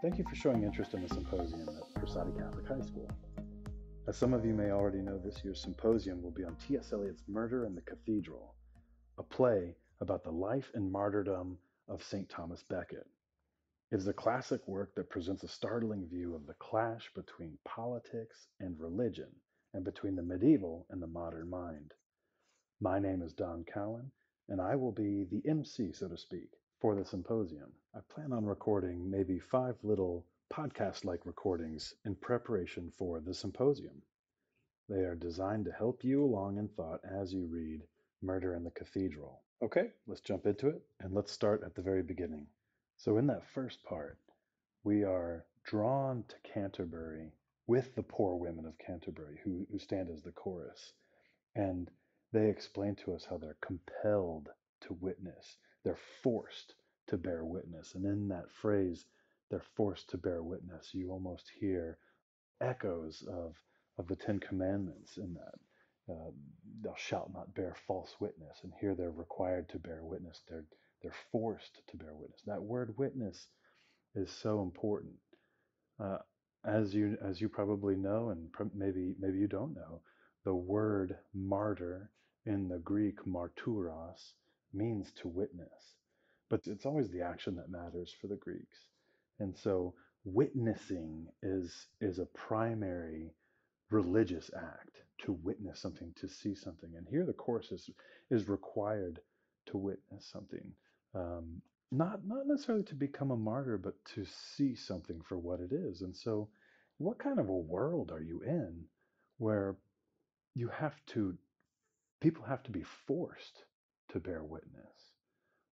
Thank you for showing interest in the symposium at Persada Catholic High School. As some of you may already know, this year's symposium will be on T.S. Eliot's Murder in the Cathedral, a play about the life and martyrdom of St. Thomas Becket. It is a classic work that presents a startling view of the clash between politics and religion, and between the medieval and the modern mind. My name is Don Cowan, and I will be the MC, so to speak, for the symposium. I plan on recording maybe 5 little podcast-like recordings in preparation for the symposium. They are designed to help you along in thought as you read Murder in the Cathedral. Okay, let's jump into it, and let's start at the very beginning. So in that first part, we are drawn to Canterbury with the poor women of Canterbury who stand as the chorus. And they explain to us how they're compelled to witness. They're forced to bear witness. And in that phrase, they're forced to bear witness, you almost hear echoes of the Ten Commandments in that. Thou shalt not bear false witness. And here they're required to bear witness. They're forced to bear witness. That word witness is so important. Uh, as you probably know, and maybe you don't know, the word martyr in the Greek marturos means to witness, but it's always the action that matters for the Greeks, and so witnessing is a primary religious act, to witness something, to see something, and here the course is required to witness something. Um, not necessarily to become a martyr, but to see something for what it is. And so, what kind of a world are you in where you have to, people have to be forced to bear witness,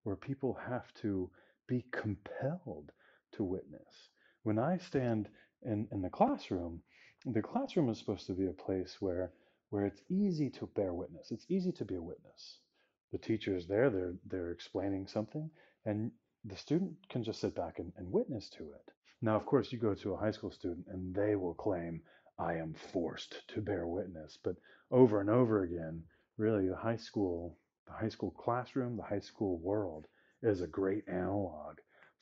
where people have to be compelled to witness? When I stand in the classroom is supposed to be a place where it's easy to bear witness. It's easy to be a witness. The teacher's there, they're explaining something, and the student can just sit back and witness to it. Now, of course, you go to a high school student and they will claim, I am forced to bear witness. But over and over again, really the high school classroom, the high school world is a great analog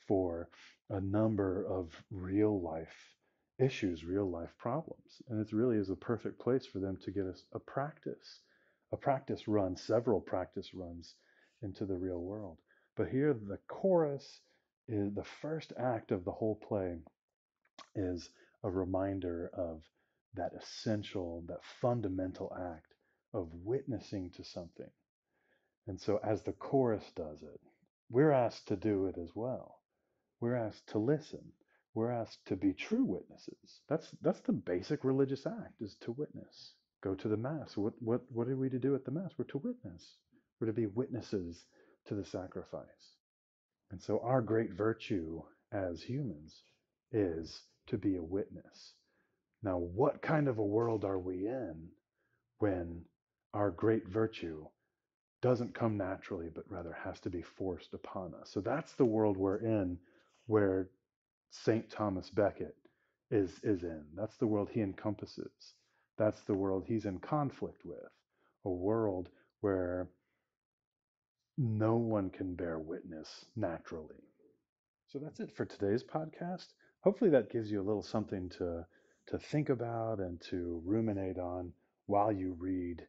for a number of real life issues, real life problems. And it really is a perfect place for them to get a practice run, several practice runs into the real world. But here, the chorus is the first act of the whole play, is a reminder of that essential, that fundamental act of witnessing to something. And so, as the chorus does it, we're asked to do it as well. We're asked to listen. We're asked to be true witnesses. That's the basic religious act, is to witness. Go to the Mass. What are we to do at the Mass? We're to witness. We're to be witnesses to the sacrifice. And so our great virtue as humans is to be a witness. Now, what kind of a world are we in when our great virtue doesn't come naturally, but rather has to be forced upon us? So that's the world we're in, where St. Thomas Becket is in. That's the world he encompasses. That's the world he's in conflict with. A world where no one can bear witness naturally. So that's it for today's podcast. Hopefully that gives you a little something to think about and to ruminate on while you read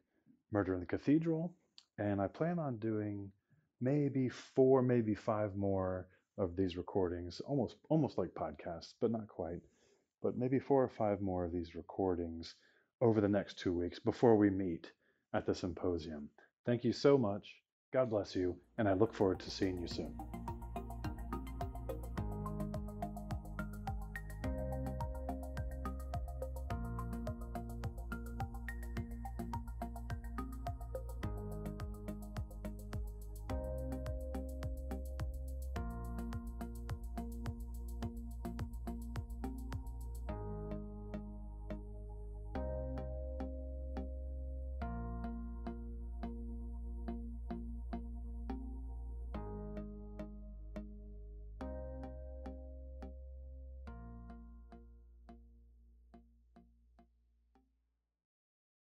Murder in the Cathedral. And I plan on doing maybe 4, maybe 5 more of these recordings, almost like podcasts, but not quite. But maybe 4 or 5 more of these recordings over the next 2 weeks before we meet at the symposium. Thank you so much. God bless you, and I look forward to seeing you soon.